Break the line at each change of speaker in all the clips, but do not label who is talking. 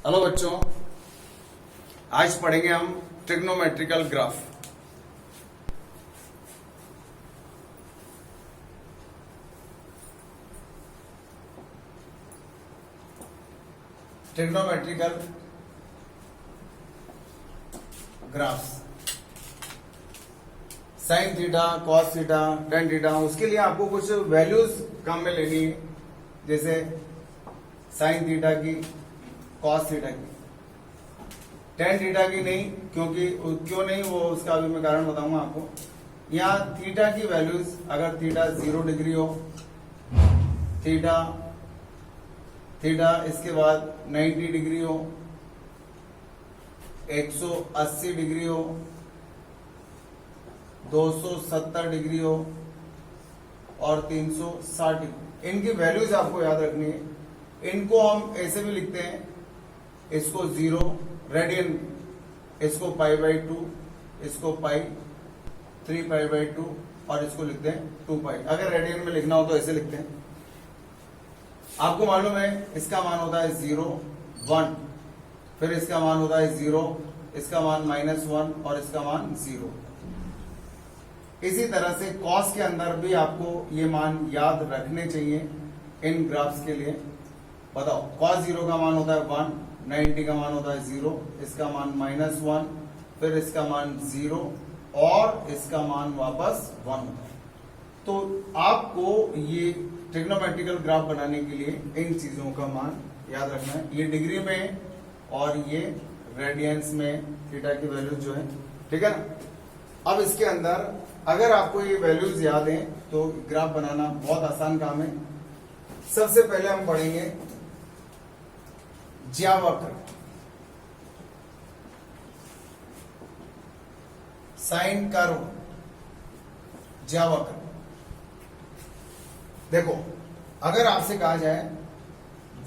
Hello बच्चों, आज पढ़ेंगे हम trigonometrical graph. Trigonometrical graphs, sine theta, cos theta, tan theta. उसके लिए आपको कुछ वैल्यूज काम में लेनी है, जैसे साइन थीटा की, कॉस थीटा की, टेन थीटा की नहीं, क्योंकि क्यों नहीं वो उसका अभी मैं कारण बताऊंगा आपको। यहाँ थीटा की वैल्यूज, अगर थीटा 0 डिग्री हो, थीटा थीटा इसके बाद 90 डिग्री हो, 180 डिग्री हो, 270 डिग्री हो और 360 डिग्री, इनकी वैल्यूज आपको याद रखनी है। इनको हम ऐसे भी लिखते हैं, इसको 0 रेडियन, इसको π/2, इसको पाई 3π/2 और इसको लिखते हैं 2π। अगर रेडियन में लिखना हो तो ऐसे लिखते हैं। आपको मालूम है इसका मान होता है 0, 1, फिर इसका मान होता है 0, इसका मान -1 और इसका मान 0। इसी तरह से कॉस के अंदर भी आपको ये मान याद रखने चाहिए इन ग्राफ्स के लिए। बताओ, कॉस 0 का मान होता है 1, 90 का मान होता है 0, इसका मान -1, फिर इसका मान 0 और इसका मान वापस 1 होता है। तो आपको ये ट्रिग्नोमेट्रिकल ग्राफ बनाने के लिए इन चीजों का मान याद रखना है। ये डिग्री में और ये रेडियंस में थीटा की वैल्यू जो है, ठीक है ना। अब इसके अंदर अगर आपको ये वैल्यूज याद हैं तो ग्राफ बनाना बहुत आसान काम है। सबसे पहले हम पढ़ेंगे ज्यावक्र, साइन कर्व, ज्यावक्र। देखो, अगर आपसे कहा जाए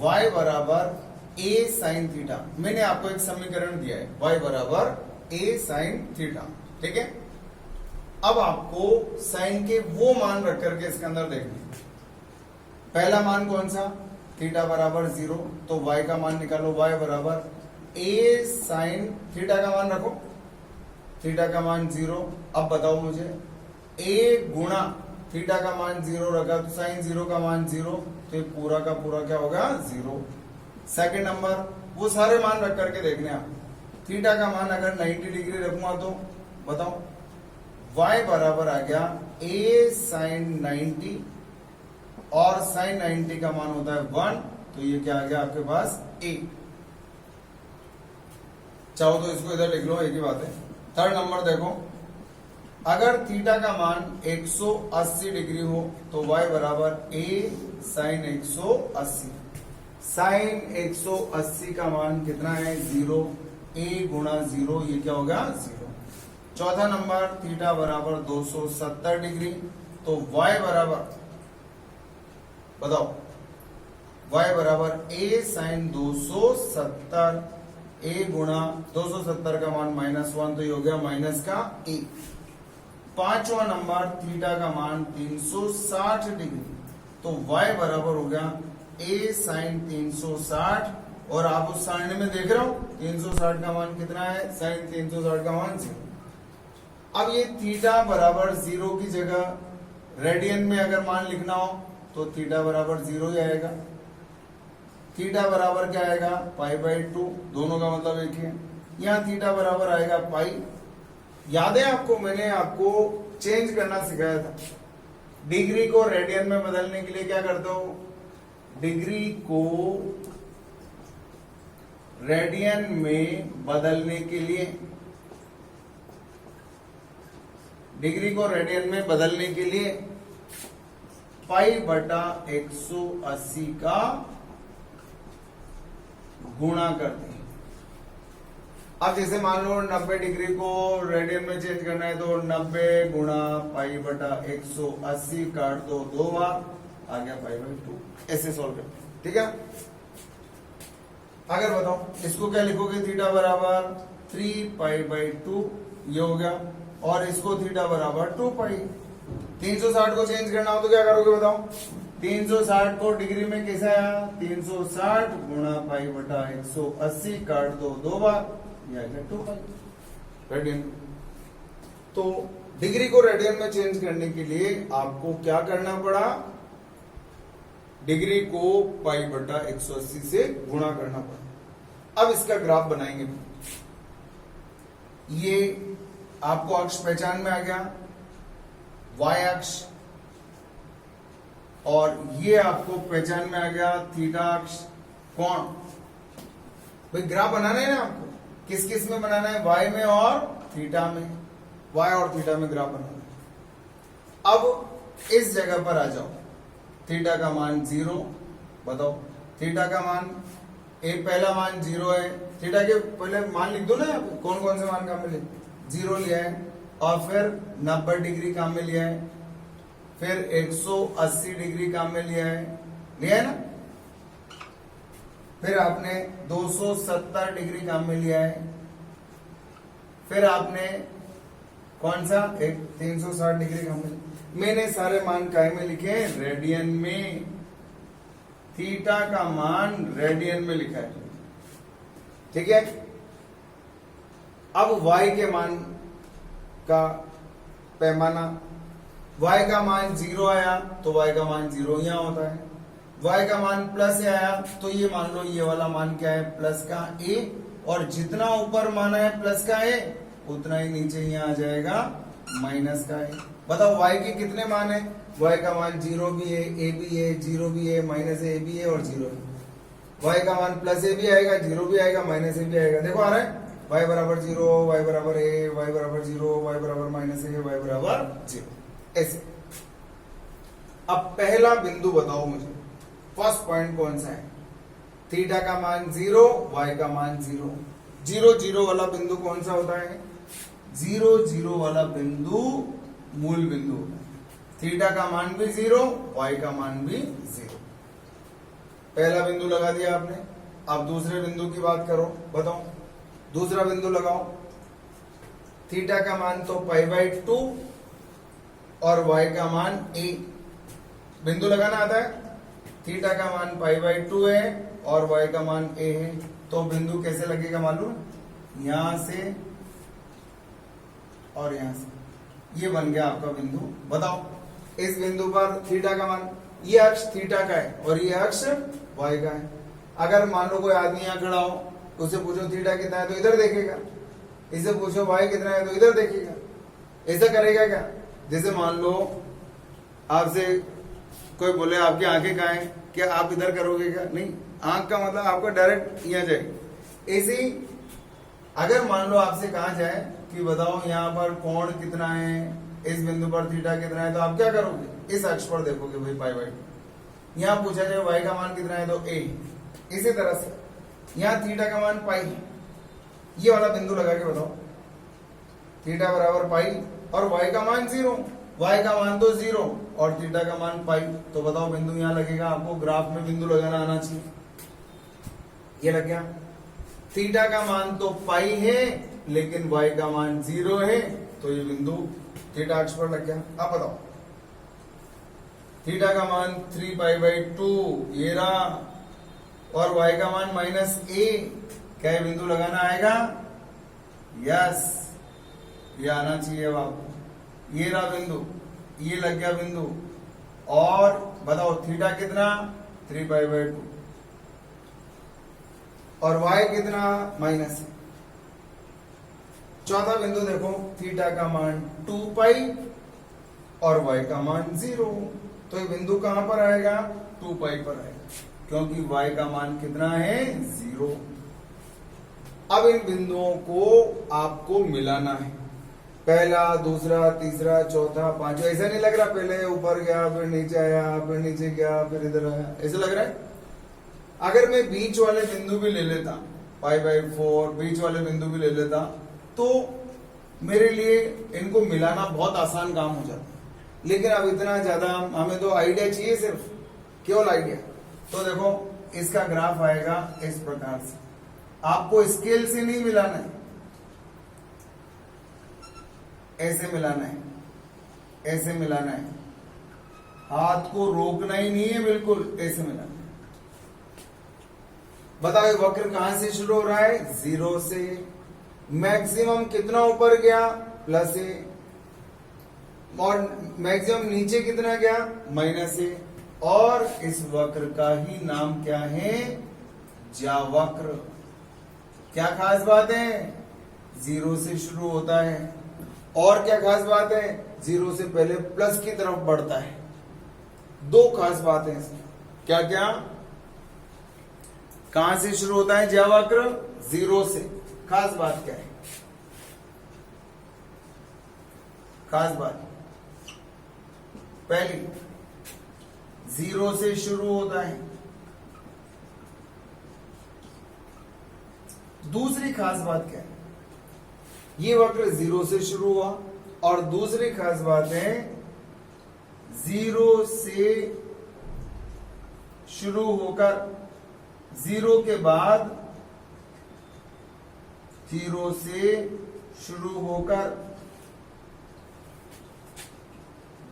y बराबर a साइन थीटा, मैंने आपको एक समीकरण दिया है, y बराबर a साइन थीटा, ठीक है। अब आपको साइन के वो मान रख करके इसके अंदर देखना। पहला मान कौन सा? थीटा बराबर 0, तो y का मान निकालो, y बराबर a साइन थीटा का मान रखो, थीटा का मान 0। अब बताओ मुझे, a गुणा थीटा का मान 0 रखा तो साइन 0 का मान 0, तो ये पूरा का पूरा क्या होगा? 0। सेकंड नंबर, वो सारे मान रख करके देखने आप। थीटा का मान अगर 90 डिग्री रखूंगा तो बताओ, y बराबर आ गया a साइन 90 और साइन 90 का मान होता है 1, तो ये क्या आ गया आपके पास? a। चाहो तो इसको इधर लिख लो, एक ही बात है। थर्ड नंबर देखो, अगर थीटा का मान 180 डिग्री हो तो y बराबर a साइन 180। साइन 180 का मान कितना है? 0। a गुणा 0, ये क्या होगा? 0। चौथा नंबर, थीटा बराबर 270 डिग्री, तो y बराबर, बताओ, y बराबर a साइन 270, a गुणा 270 का मान -1, तो ये हो गया माइनस का a। पांचवा नंबर, थीटा का मान 360 डिग्री, तो y बराबर हो गया a साइन 360, और आप उस सारणी में देख रहे हो 360 का मान कितना है? साइन 360 का मान 0। अब ये थीटा बराबर 0 की जगह रेडियन में अगर मान लिखना हो तो थीटा बराबर 0 ही आएगा। थीटा बराबर क्या आएगा? π/2, दोनों का मतलब एक है। यहाँ थीटा बराबर आएगा पाई। याद है आपको, मैंने आपको चेंज करना सिखाया था। डिग्री को रेडियन में बदलने के लिए क्या करते हो? डिग्री को रेडियन में बदलने के लिए, डिग्री को रेडियन में बदलने के लिए π/180 का गुणा करते हैं। अब जैसे मान लो 90 डिग्री को रेडियन में चेंज करना है तो 90 गुणा π/180 काट दो 2 बार, आ गया π/2। ऐसे सॉल्व करते हैं, ठीक है। अगर बताओ इसको क्या लिखोगे? थीटा बराबर 3π/2, ये हो गया, और इसको थीटा बराबर 2π। 360 को चेंज करना हो तो क्या करोगे बताओ? 360 को डिग्री में कैसा आया, 360 गुणा पाई बटा 180, काट दो 2 बार, ये आएगा 2 पाई रेडियन। तो डिग्री को रेडियन में चेंज करने के लिए आपको क्या करना पड़ा, डिग्री को पाई बटा 180 से गुणा करना पड़ा। अब इसका ग्राफ बनाएंगे। ये आपको अक्ष पहचान में आ गया, y अक्ष, और ये आपको पहचान में आ गया थीटा अक्ष, कोण। भाई ग्राफ बनाना है ना आपको, किस किस में बनाना है, y में और थीटा में, y और थीटा में ग्राफ बनाना है। अब इस जगह पर आ जाओ, थीटा का मान 0, बताओ थीटा का मान, एक पहला मान 0 है, थीटा के पहले मान लिख दो ना, यहाँ पे कौन कौन से मान काम में लिए, 0 लिया है, और फिर 90 डिग्री काम में लिया है, फिर 180 डिग्री काम में लिया है ना, फिर आपने 270 डिग्री काम में लिया है, फिर आपने कौन सा एक 360 डिग्री काम में। मैंने सारे मान काय में लिखे हैं, रेडियन में, थीटा का मान रेडियन में लिखा है, ठीक है। अब y के मान का पैमाना, y का मान 0 आया तो y का मान 0 यहां होता है, y का मान प्लस आया तो ये मान लो ये वाला मान क्या है, प्लस का a, और जितना ऊपर माना है प्लस का a उतना ही नीचे यहाँ आ जाएगा माइनस का a। बताओ y के कितने मान है, y का मान 0 भी है, a भी है, 0 भी है, माइनस a भी है और 0 है। y का मान प्लस a भी आएगा, 0 भी आएगा, माइनस a भी आएगा। देखो आ रहा है, y बराबर 0, y बराबर a, y बराबर 0, y बराबर माइनस a, y बराबर 0, ऐसे। अब पहला बिंदु बताओ मुझे, फर्स्ट पॉइंट कौन सा है, थीटा का मान 0, y का मान 0, 0 0 वाला बिंदु कौन सा होता है, 0 0 वाला बिंदु मूल बिंदु होता है। थीटा का मान भी 0, y का मान भी 0। पहला बिंदु लगा दिया आपने। अब दूसरे बिंदु की बात करो, बताओ दूसरा बिंदु लगाओ। थीटा का मान तो π/2 और y का मान a। बिंदु लगाना आता है, थीटा का मान π/2 है और y का मान a है, तो बिंदु कैसे लगेगा मालूम, यहां से और यहां से, ये बन गया आपका बिंदु। बताओ इस बिंदु पर थीटा का मान, ये अक्ष थीटा का है और ये अक्ष y का है। अगर मान लो कोई आदमी यहां खड़ा हो, उससे पूछो थीटा कितना है तो इधर देखेगा, इससे पूछो y कितना है तो इधर देखेगा। ऐसा करेगा क्या, जैसे मान लो आपसे कोई बोले आपकी आंखें कहाँ हैं, क्या आप इधर करोगे क्या, नहीं, आंख का मतलब आपको डायरेक्ट यहाँ जाएगी। ऐसे ही अगर मान लो आपसे कहा जाए कि बताओ यहाँ पर कोण कितना है, इस बिंदु पर थीटा कितना है, तो आप क्या करोगे, इस अक्ष पर देखोगे भाई π/2। यहाँ पूछा जाए y का मान कितना है तो a। इसी तरह से यहाँ थीटा का मान पाई है, ये वाला बिंदु लगा के बताओ, थीटा बराबर पाई और y का मान 0, y का मान तो 0 और थीटा का मान पाई, तो बताओ बिंदु यहाँ लगेगा। आपको ग्राफ में बिंदु लगाना आना चाहिए। ये लग गया, थीटा का मान तो पाई है लेकिन y का मान 0 है, तो ये बिंदु थीटा अक्ष पर लग गया। अब बताओ थीटा का मान 3π/2 ये रहा और y का मान -a, क्या ये बिंदु लगाना आएगा, यस, ये आना चाहिए आपको। ये रहा बिंदु, ये लग गया बिंदु, और बताओ थीटा कितना 3π/2 और y कितना माइनस। चौथा बिंदु देखो, थीटा का मान 2π और y का मान 0, तो ये बिंदु कहां पर आएगा, 2π पर आएगा, क्योंकि y का मान कितना है 0। अब इन बिंदुओं को आपको मिलाना है, पहला, दूसरा, तीसरा, चौथा, पांचवा। ऐसा नहीं लग रहा पहले ऊपर गया फिर नीचे आया फिर नीचे गया फिर इधर आया, ऐसा लग रहा है। अगर मैं बीच वाले बिंदु भी ले लेता, π/4 बीच वाले बिंदु भी ले लेता, तो मेरे लिए इनको मिलाना बहुत आसान काम हो जाता। लेकिन अब इतना ज्यादा हमें तो आइडिया चाहिए, सिर्फ केवल आइडिया। तो देखो इसका ग्राफ आएगा इस प्रकार से, आपको स्केल से नहीं मिलाना है, ऐसे मिलाना है, ऐसे मिलाना है। हाथ को रोकना ही नहीं है, बिल्कुल ऐसे मिला। बताओ वक्र कहां से शुरू हो रहा है? 0 से। मैक्सिमम कितना ऊपर गया? +a। और मैक्सिमम नीचे कितना गया? -a। और इस वक्र का ही नाम क्या है? ज्यावक्र। क्या खास बात है? 0 से शुरू होता है। और क्या खास बात है? 0 से पहले प्लस की तरफ बढ़ता है। 2 खास बातें हैं। क्या क्या? कहां से शुरू होता है ज्यावक्र? 0 से। खास बात क्या है? खास बात पहली, 0 से शुरू होता है। दूसरी खास बात क्या है? ये वक्र 0 से शुरू हुआ। और दूसरी खास बात है, 0 से शुरू होकर 0 के बाद 0 से शुरू होकर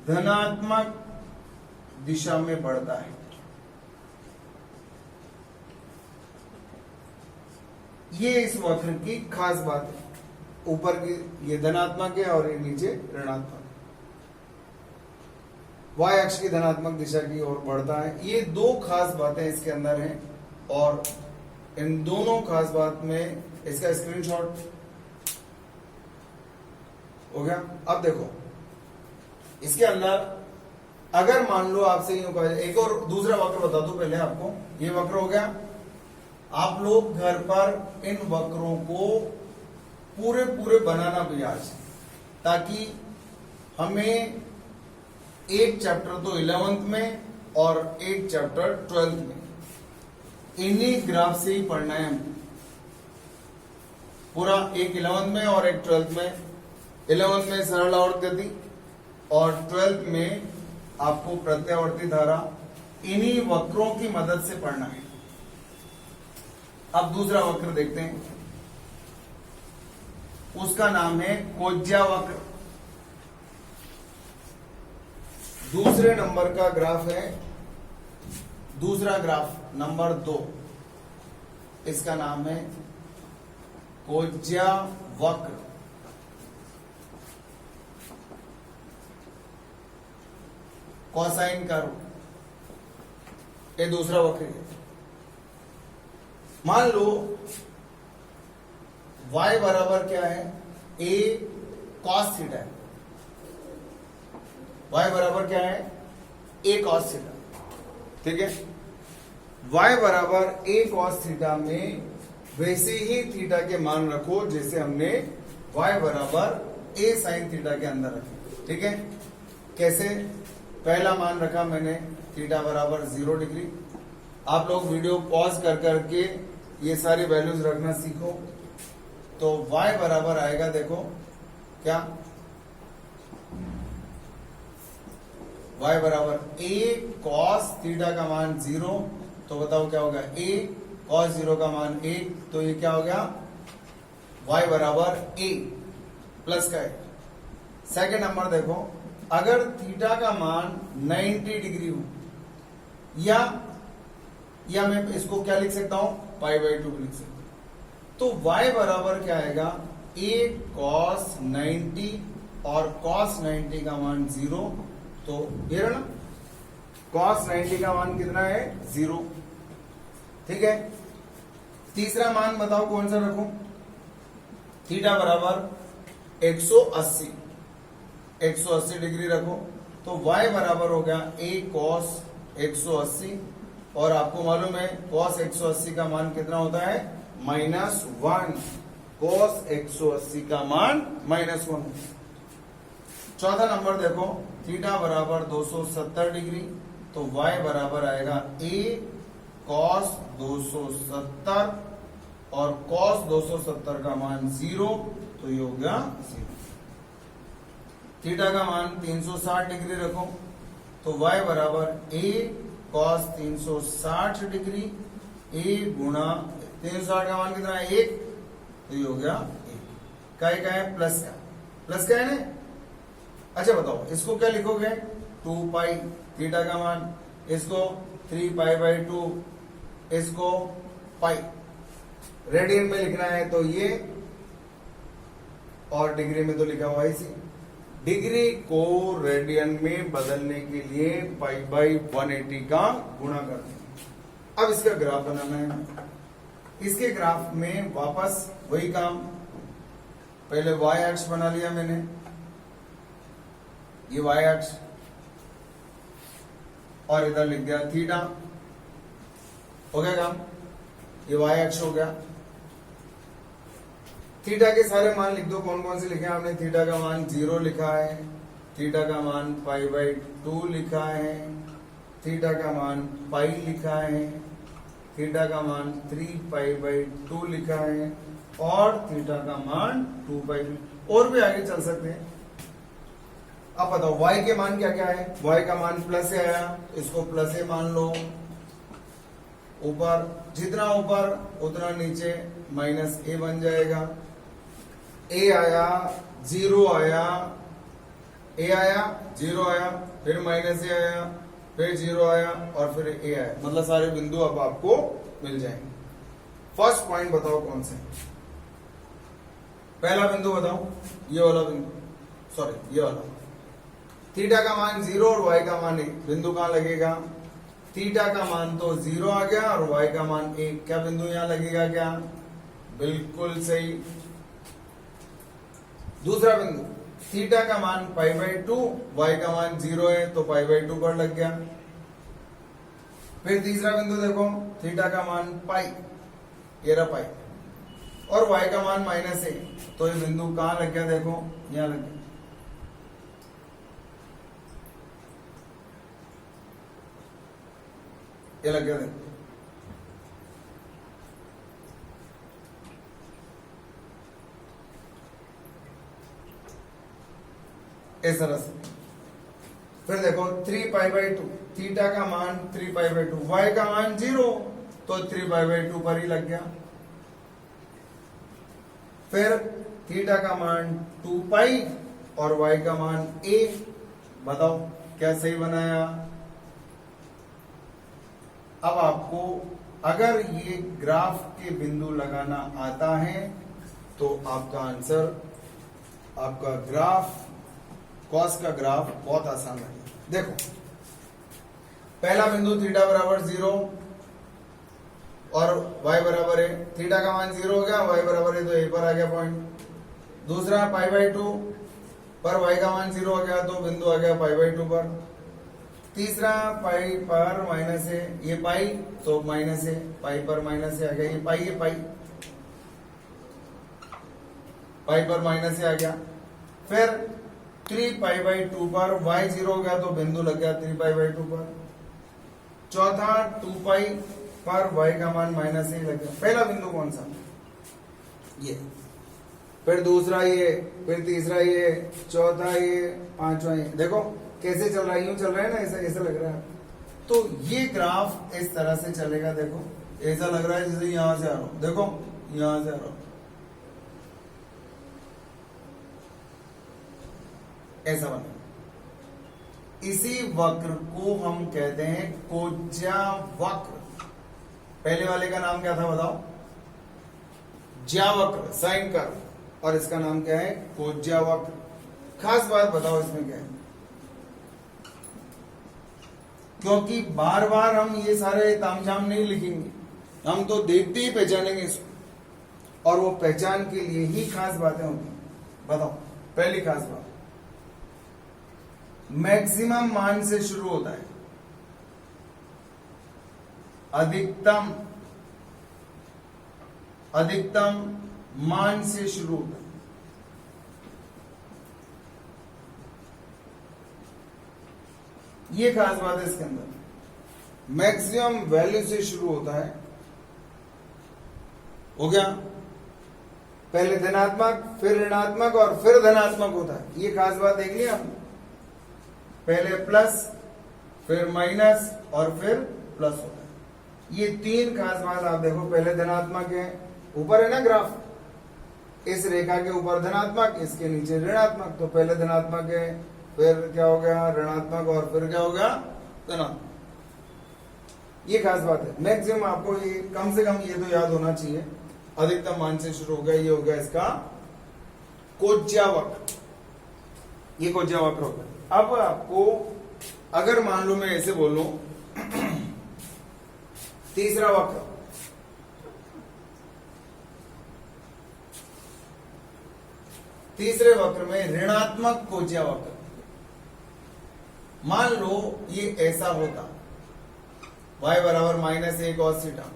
धनात्मक दिशा में बढ़ता है। ये इस वक्र की खास बात है। ऊपर की ये धनात्मक है और ये नीचे ऋणात्मक। वाई अक्ष की धनात्मक दिशा की ओर बढ़ता है। ये 2 खास बातें इसके अंदर हैं। और इन दोनों खास बात में इसका स्क्रीनशॉट हो गया। अब देखो इसके अंदर अगर मान लो आपसे यूं कहा जाए, एक और दूसरा वक्र बता दूं पहले आपको। ये वक्र हो गया। आप लोग घर पर इन वक्रों को पूरे पूरे बनाना भी आज, ताकि हमें एक चैप्टर तो 11th में और एक चैप्टर 12th में इन्हीं ग्राफ से ही पढ़ना है हमको। पूरा एक 11th में और एक 12th में। 11th में सरल आवर्ती और 12th में आपको प्रत्यावर्ती धारा, इन्हीं वक्रों की मदद से पढ़ना है। अब दूसरा वक्र देखते हैं। उसका नाम है कोज्या वक्र। दूसरे नंबर का ग्राफ है, दूसरा ग्राफ नंबर 2। इसका नाम है कोज्या वक्र। कोसाइन कर्व, ये दूसरा वक्र है। मान लो y बराबर क्या है? a cos थीटा है। y बराबर क्या है? a cos theta. ठीक है। y बराबर a cos थीटा में वैसे ही थीटा के मान रखो जैसे हमने y बराबर a sin थीटा के अंदर रखे। ठीक है। कैसे? पहला मान रखा मैंने थीटा बराबर 0 डिग्री। आप लोग वीडियो पॉज कर करके ये सारी वैल्यूज रखना सीखो। तो y बराबर आएगा, देखो क्या? y बराबर a cos थीटा का मान 0। तो बताओ क्या होगा? a cos 0 का मान 1। तो ये क्या हो गया? y बराबर a प्लस का है। सेकेंड नंबर देखो, अगर थीटा का मान 90 डिग्री हो, या मैं इसको क्या लिख सकता हूं? π/2 लिख सकता हूं। तो y बराबर क्या आएगा? a cos 90 और cos 90 का मान 0। तो ये रहा ना, cos 90 का मान कितना है? 0। ठीक है। तीसरा मान बताओ कौन सा रखूं? थीटा बराबर 180 डिग्री रखो। तो y बराबर हो गया a cos 180। और आपको मालूम है cos 180 का मान कितना होता है? -1। cos 180 का मान -1। चौथा नंबर देखो, थीटा बराबर 270 डिग्री। तो y बराबर आएगा a cos 270 और cos 270 का मान 0। तो ये हो गया 0। थीटा का मान 360 डिग्री रखो। तो y बराबर a cos 360 डिग्री a गुणा 360 का मान कितना है? 1। तो ये हो गया 1। का है? प्लस का। प्लस का है ना? अच्छा बताओ इसको क्या लिखोगे? 2 पाई थीटा का मान, इसको 3π/2, इसको पाई। रेडियन में लिखना है तो ये, और डिग्री में तो लिखा हुआ इसी। डिग्री को रेडियन में बदलने के लिए π/180 का गुणा करते हैं। अब इसका ग्राफ बनाना है। इसके ग्राफ में वापस वही काम, पहले y अक्ष बना लिया मैंने, ये y अक्ष, और इधर लिख दिया थीटा। हो गया काम, ये y अक्ष हो गया। थीटा के सारे मान लिख दो। कौन कौन से लिखे हैं आपने? थीटा का मान 0 लिखा है, थीटा का मान π/2 लिखा है, थीटा का मान पाई लिखा है, थीटा का मान 3π/2 लिखा है, और थीटा का मान 2π। और भी आगे चल सकते हैं। अब बताओ y के मान क्या क्या है? y का मान प्लस से आया, इसको प्लस ए मान लो। ऊपर जितना ऊपर उतना नीचे माइनस ए बन जाएगा। ए आया, 0 आया, ए आया, 0 आया, फिर माइनस ए आया, फिर 0 आया, और फिर ए आया। मतलब सारे बिंदु अब आपको मिल जाएंगे। फर्स्ट पॉइंट बताओ कौन से? पहला बिंदु बताओ, ये वाला बिंदु, सॉरी ये वाला। थीटा का मान 0 और y का मान 1, बिंदु कहां लगेगा? थीटा का मान तो 0 आ गया और y का मान 1, क्या बिंदु यहां लगेगा क्या? बिल्कुल सही। दूसरा बिंदु, थीटा का मान π/2, y का मान 0 है तो π/2 पर लग गया। फिर तीसरा बिंदु देखो, थीटा का मान पाई, ये रहा पाई, और y का मान -1, तो ये बिंदु कहां लग गया? देखो यहां लग गया। ये लग गया। देखो इस तरह से। फिर देखो 3π/2, थीटा का मान 3π/2, y का मान 0, तो 3π/2 पर ही लग गया। फिर थीटा का मान 2π और y का मान a। बताओ क्या सही बनाया? अब आपको अगर ये ग्राफ के बिंदु लगाना आता है तो आपका आंसर, आपका ग्राफ, कॉस का ग्राफ बहुत आसान है। देखो पहला बिंदु थीटा बराबर 0 और y बराबर है, थीटा का मान 0 हो गया, y बराबर है तो a पर आ गया पॉइंट। दूसरा π/2 पर y का मान 0 हो गया तो बिंदु आ गया π/2 पर। तीसरा पाई पर माइनस है, ये पाई तो माइनस है, पाई पर माइनस है आ गया, ये पाई है, पाई पर माइनस है आ गया। फिर 3π/2 पर y 0 हो गया तो बिंदु लग गया 3π/2 पर। चौथा 2π पर y का मान माइनस ही लग गया। पहला बिंदु कौन सा? ये। फिर दूसरा ये, फिर तीसरा ये, चौथा ये, पांचवा ये। देखो कैसे चल रहा है? यूं चल रहा है ना, ऐसा ऐसा लग रहा है। तो ये ग्राफ इस तरह से चलेगा। देखो ऐसा लग रहा है जैसे यहां से आ रहा हूं, देखो यहां से आ रहा हूं, ऐसा बना। इसी वक्र को हम कहते हैं कोज्या वक्र। पहले वाले का नाम क्या था बताओ? ज्या वक्र, साइन कर्व, और इसका नाम क्या है? कोज्या वक्र। खास बात बताओ इसमें क्या है? क्योंकि बार बार हम ये सारे तामझाम नहीं लिखेंगे, हम तो देखते ही पहचानेंगे इसको, और वो पहचान के लिए ही खास बातें होती हैं। बताओ पहली खास बात, मैक्सिमम मान से शुरू होता है, अधिकतम मान से शुरू होता है। ये खास बात है इसके अंदर। मैक्सिमम वैल्यू से शुरू होता है। हो गया? पहले धनात्मक, फिर ऋणात्मक और फिर धनात्मक होता है। ये खास बात देख लिया आपने। पहले प्लस, फिर माइनस और फिर प्लस होता है। ये तीन खास बात आप देखो। पहले धनात्मक है, ऊपर है ना ग्राफ, इस रेखा के ऊपर धनात्मक, इसके नीचे ऋणात्मक। तो पहले धनात्मक है, फिर क्या हो गया? ऋणात्मक, और फिर क्या हो गया? धनात्मक। ये खास बात है। मैक्सिमम आपको ये कम से कम ये तो याद होना चाहिए, अधिकतम मान से शुरू हो गया, ये हो गया इसका कोज्या वक्र, ये कोज्या वक्र हो गया। अब आपको अगर मान लो मैं ऐसे बोलूं तीसरा वक्र, तीसरे वक्र में ऋणात्मक कोज्या वक्र, मान लो ये ऐसा होता, y बराबर -1 cos थीटा,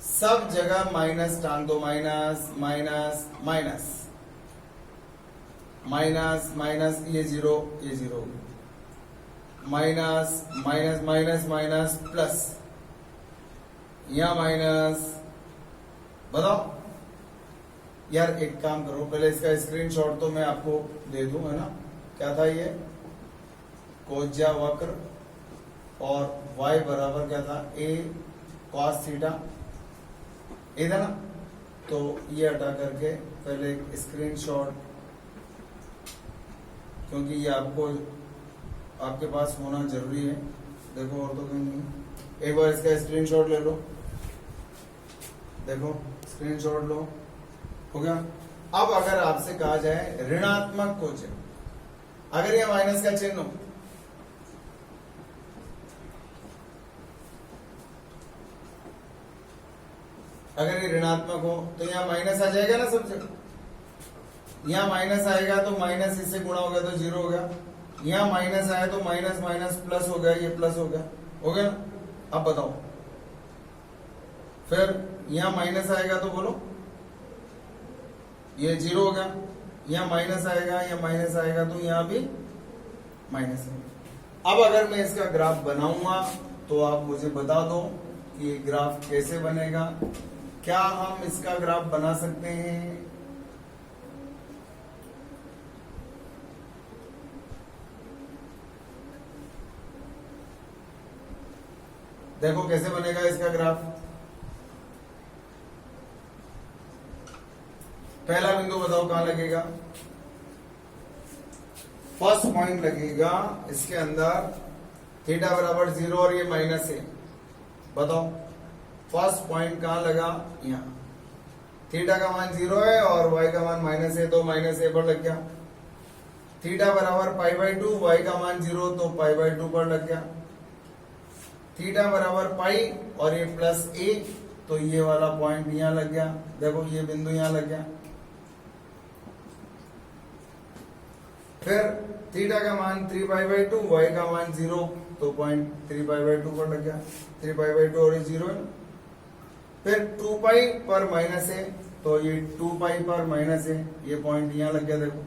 सब जगह माइनस टांग दो, minus minus minus minus minus, ये zero minus minus minus minus plus, या माइनस। बताओ यार, एक काम करो, पहले इसका स्क्रीनशॉट तो मैं आपको दे दूं, है ना। क्या था ये कोज्या वक्र, और y बराबर क्या था, a cos थीटा, ये था ना। तो ये हटा करके पहले एक स्क्रीनशॉट, क्योंकि ये आपको आपके पास होना जरूरी है। देखो और तो कहीं नहीं, एक बार इसका स्क्रीनशॉट ले लो, देखो स्क्रीनशॉट लो, हो गया। अब अगर आपसे कहा जाए ऋणात्मक कोज्या, अगर ये माइनस का चिन्ह हो, अगर ये ऋणात्मक हो तो यहाँ माइनस आ जाएगा ना सब जगह। यहाँ माइनस आएगा तो माइनस इससे गुणा हो गया तो जीरो हो गया, यहाँ माइनस आया तो माइनस माइनस प्लस हो गया, ये प्लस हो गया ना। अब बताओ, फिर यहाँ माइनस आएगा तो बोलो ये जीरो हो गया, यहाँ माइनस आएगा, या माइनस आएगा तो यहाँ भी माइनस है। अब अगर मैं इसका ग्राफ बनाऊंगा तो आप मुझे बता दो कि ये ग्राफ कैसे बनेगा। क्या हम इसका ग्राफ बना सकते हैं? देखो कैसे बनेगा इसका ग्राफ। पहला बिंदु बताओ कहां लगेगा, फर्स्ट पॉइंट लगेगा इसके अंदर, थीटा बराबर 0 और ये माइनस है। बताओ फर्स्ट पॉइंट कहां लगा, यहां। थीटा का मान 0 है और y का मान माइनस है, तो माइनस a पर लग गया। थीटा बराबर π/2, y का मान 0 तो π/2 पर लग गया। थीटा बराबर पाई और ये प्लस a, तो ये वाला पॉइंट यहां लग गया। देखो ये बिंदु यहां लग गया। फिर थीटा का मान 3π/2, y का मान 0, तो पॉइंट 3π/2 पर लग गया। 3π/2 और ये 0 है। फिर 2π पर माइनस है, तो ये 2π पर माइनस है, ये पॉइंट यहां लग गया। देखो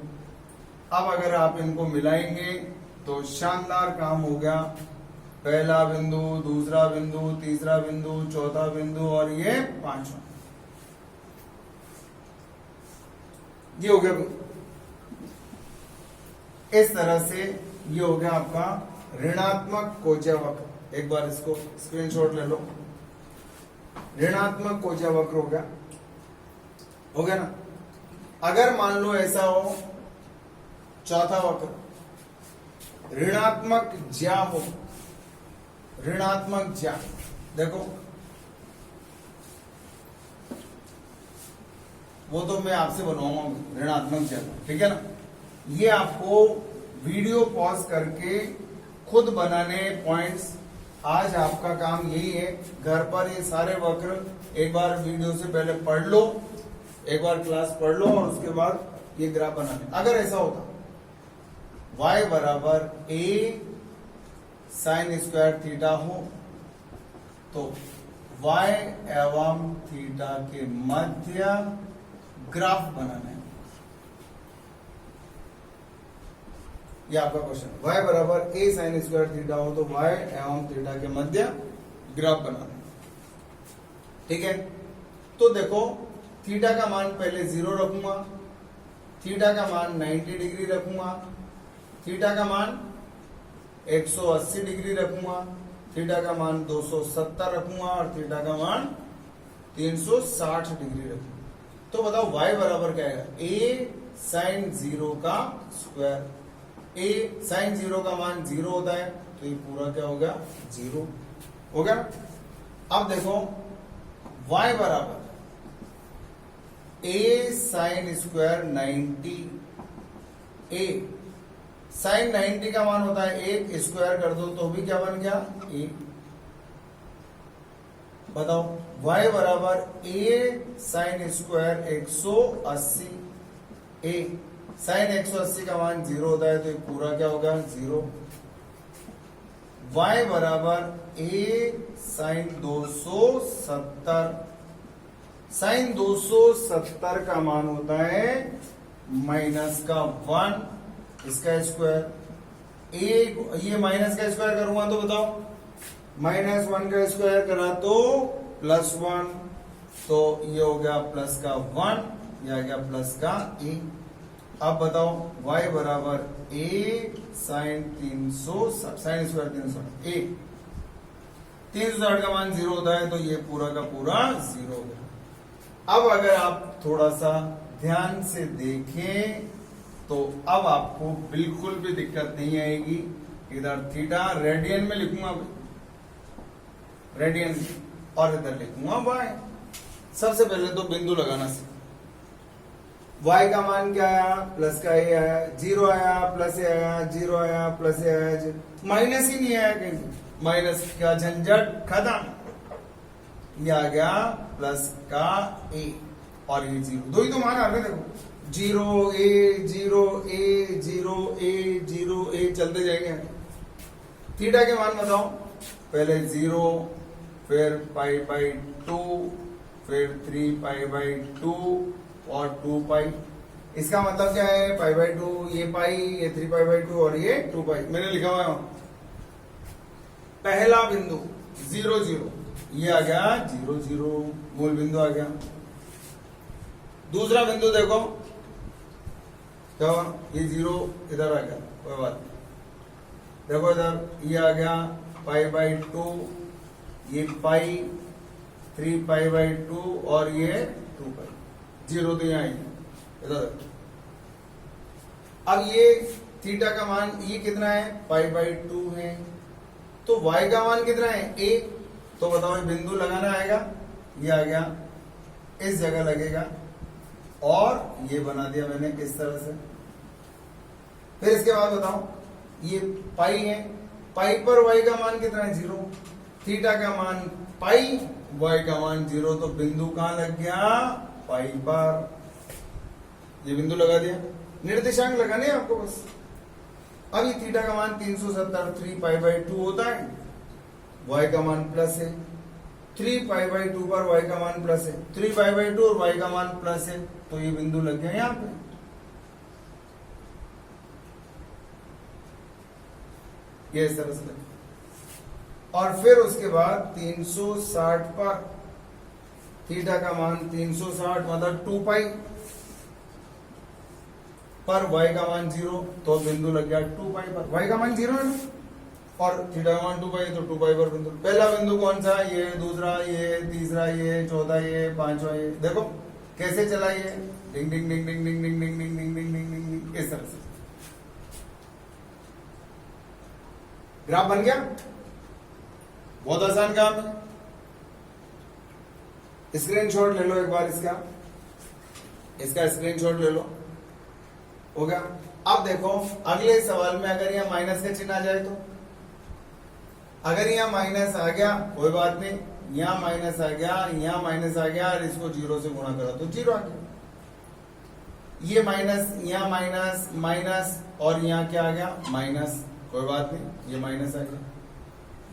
अब अगर आप इनको मिलाएंगे तो शानदार काम हो गया। पहला बिंदु, दूसरा बिंदु, तीसरा बिंदु, चौथा बिंदु और ये पांचवा, ये हो गया। इस तरह से ये हो गया आपका ऋणात्मक कोज्या वक्र। एक बार इसको स्क्रीनशॉट ले लो, ऋणात्मक कोज्या वक्र हो गया ना। अगर मान लो ऐसा हो चौथा वक्र ऋणात्मक ज्या हो, ऋणात्मक ज्या, देखो वो तो मैं आपसे बनवाऊंगा ऋणात्मक ज्या, ठीक है ना। ये आपको वीडियो पॉज करके खुद बनाने पॉइंट्स। आज आपका काम यही है, घर पर ये सारे वक्र एक बार वीडियो से पहले पढ़ लो, एक बार क्लास पढ़ लो और उसके बाद ये ग्राफ बनाने। अगर ऐसा होता y बराबर a साइन स्क्वायर थीटा हो, तो y एवं थीटा के मध्य ग्राफ बनाना है। ये आपका क्वेश्चन, y बराबर a साइन स्क्वायर थीटा हो तो y एवं थीटा के मध्य ग्राफ बनाना है, ठीक है। तो देखो थीटा का मान पहले 0 रखूंगा, थीटा का मान 90 डिग्री रखूंगा, थीटा का मान 180 डिग्री रखूंगा, थीटा का मान 270 रखूंगा और थीटा का मान 360 डिग्री रखूंगा। तो बताओ y बराबर क्या आएगा, a साइन 0 का स्क्वायर। a साइन 0 का मान 0 होता है, तो तो ये पूरा क्या हो गया 0 हो गया। अब देखो y बराबर a sine square 90, a sine 90 का मान होता है 1, स्क्वायर कर दो तो भी क्या बन गया 1। बताओ y बराबर a sine square 180, a sine 180 का मान 0 होता है तो ये पूरा क्या होगा 0। y बराबर a साइन 270, साइन 270 का मान होता है माइनस का 1, इसका स्क्वायर। ये माइनस का स्क्वायर करूंगा तो बताओ माइनस 1 का स्क्वायर करा तो प्लस 1, तो ये हो गया प्लस का 1, ये आ गया प्लस का a। अब बताओ y बराबर a sine 360, sine square 360, a 360 का मान 0 होता है तो ये पूरा का पूरा 0 हो गया। अब अगर आप थोड़ा सा ध्यान से देखें तो अब आपको बिल्कुल भी दिक्कत नहीं आएगी। इधर थीटा रेडियन में लिखूंगा, रेडियन, और इधर लिखूंगा y। सबसे पहले तो बिंदु लगाना से y का मान क्या आया प्लस का a आया, 0 आया प्लस a आया, 0 आया प्लस a आया, माइनस ही नहीं आया कहीं, माइनस का झंझट खत्म। ये आ गया प्लस का a और ये 0, दो ही तो मान आ रहे देखो 0 a 0 a 0 a 0 a चलते जाएंगे। थीटा के मान बताओ, पहले 0, फिर पाई बाई 2, फिर 3 पाई बाई 2 और 2 पाई। इसका मतलब क्या है पाई बाई 2, ये पाई, ये 3 पाई बाई 2 और ये 2 पाई। मैंने लिखा हुआ है पहला बिंदु 0 0, ये आ गया 0 0, मूल बिंदु आ गया। दूसरा बिंदु देखो क्या हुआ, ये 0 इधर आ गया, कोई बात नहीं। देखो इधर ये आ गया पाई बाई 2, ये पाई 3 पाई बाई 2 और ये 2 पाई, 0 तो यहाँ इधर। अब ये थीटा का मान ये कितना है पाई बाई 2 है, तो y का मान कितना है a, तो बताओ ये बिंदु लगाना आएगा, ये आ गया इस जगह लगेगा और ये बना दिया मैंने इस तरह से। फिर इसके बाद बताओ ये पाई है, पाई पर y का मान कितना है 0, थीटा का मान पाई, y का मान 0, तो बिंदु कहां लग गया पाई पर। ये बिंदु लगा दिया, निर्देशांक लगाने आपको बस। अब ये थीटा का मान 370 3 पाई बाई 2 होता है, y का मान प्लस है, 3 पाई बाई 2 पर y का मान प्लस है, 3 पाई बाई 2 और y का मान प्लस है, तो ये बिंदु लग गया यहां पे। ये इस तरह से लगे। और फिर उसके बाद 360 पर थीटा का मान 360 मतलब 2 पाई पर y का मान 0, तो बिंदु लग गया 2 पाई पर। y का मान 0 है ना, और थीटा का मान 2 पाई, तो 2 पाई पर बिंदु। पहला बिंदु कौन सा, ये, दूसरा ये, तीसरा ये, चौथा ये, पांचवा ये। देखो कैसे चला ये, डिंग डिंग डिंग डिंग डिंग डिंग डिंग डिंग डिंग डिंग डिंग डिंग डिंग, इस तरह से ग्राफ बन गया। बहुत आसान काम है, स्क्रीनशॉट ले लो एक बार इसका स्क्रीनशॉट ले लो, हो गया। अब देखो अगले सवाल में अगर यहाँ माइनस का चिन्ह आ जाए तो, अगर यहाँ माइनस आ गया कोई बात नहीं, यहाँ माइनस आ गया, यहाँ माइनस आ गया और इसको 0 से गुणा करा तो 0 आ गया। ये माइनस, यहाँ माइनस माइनस और यहाँ क्या आ गया माइनस, कोई बात नहीं, ये माइनस आ गया।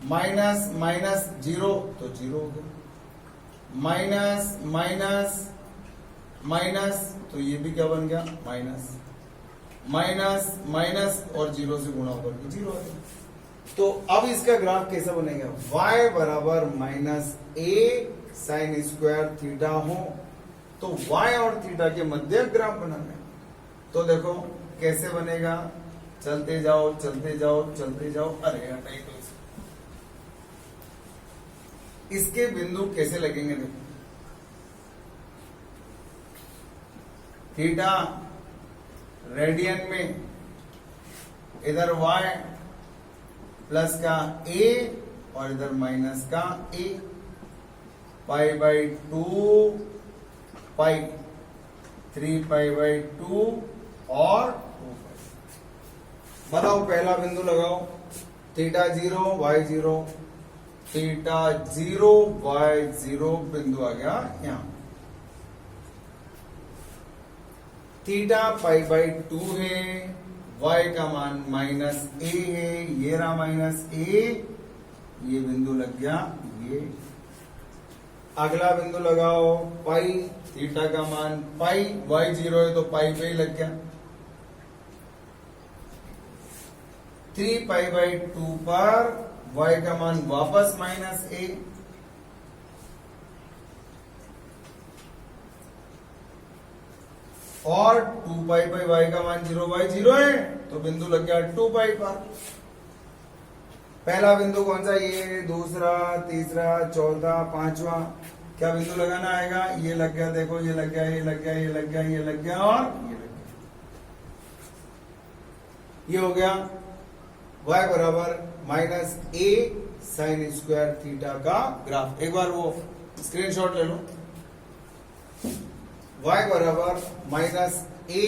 माइनस माइनस 0 तो 0 हो गया, माइनस माइनस माइनस तो ये भी क्या बन गया माइनस, माइनस माइनस और 0 से गुणा होकर के 0 आ गया। तो अब इसका ग्राफ कैसा बनेगा, y बराबर minus a sine square theta हो, तो y और थीटा के मध्य ग्राफ बनाना है। तो देखो कैसे बनेगा, चलते जाओ चलते जाओ चलते जाओ, अरे यार नहीं, तो इसके बिंदु कैसे लगेंगे, देखो थीटा रेडियन में, इधर y प्लस का a और इधर माइनस का a, pi by 2 pi, 3 pi by 2 और 2 पाई। बताओ पहला बिंदु लगाओ, थीटा 0 y 0, थीटा 0 y 0 बिंदु आ गया यहां। थीटा पाई बाई 2 है, y का मान माइनस a है, ये रहा माइनस a, ये बिंदु लग गया ये। अगला बिंदु लगाओ पाई, थीटा का मान पाई, y 0 है तो पाई पे ही लग गया। 3 पाई बाई 2 पर y का मान वापस माइनस a, और 2 पाई बाई y का मान 0, y 0 है तो बिंदु लग गया 2 पाई पर। पहला बिंदु कौन सा, ये, दूसरा, तीसरा, चौथा, पांचवा, क्या बिंदु लगाना आएगा, ये लग गया, देखो ये लग गया, ये लग गया, ये लग गया, ये लग गया और ये लग गया। ये हो गया y बराबर minus a sine square theta का ग्राफ। एक बार वो स्क्रीनशॉट ले लो। y बराबर minus a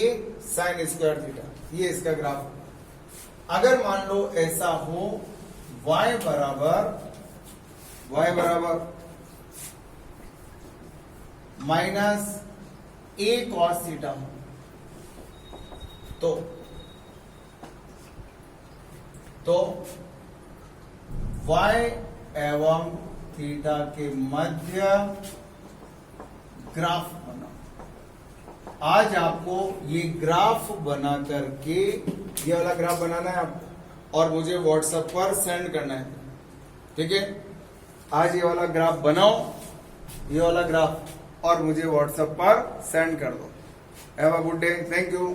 sine square theta, ये इसका ग्राफ। अगर मान लो ऐसा हो y बराबर माइनस a कॉस थीटा, तो y एवं थीटा के मध्य ग्राफ बना। आज आपको ये ग्राफ बना करके, ये वाला ग्राफ बनाना है आपको और मुझे व्हाट्सएप पर सेंड करना है, ठीक है। आज ये वाला ग्राफ बनाओ, ये वाला ग्राफ, और मुझे व्हाट्सएप पर सेंड कर दो। Have a good day, thank you.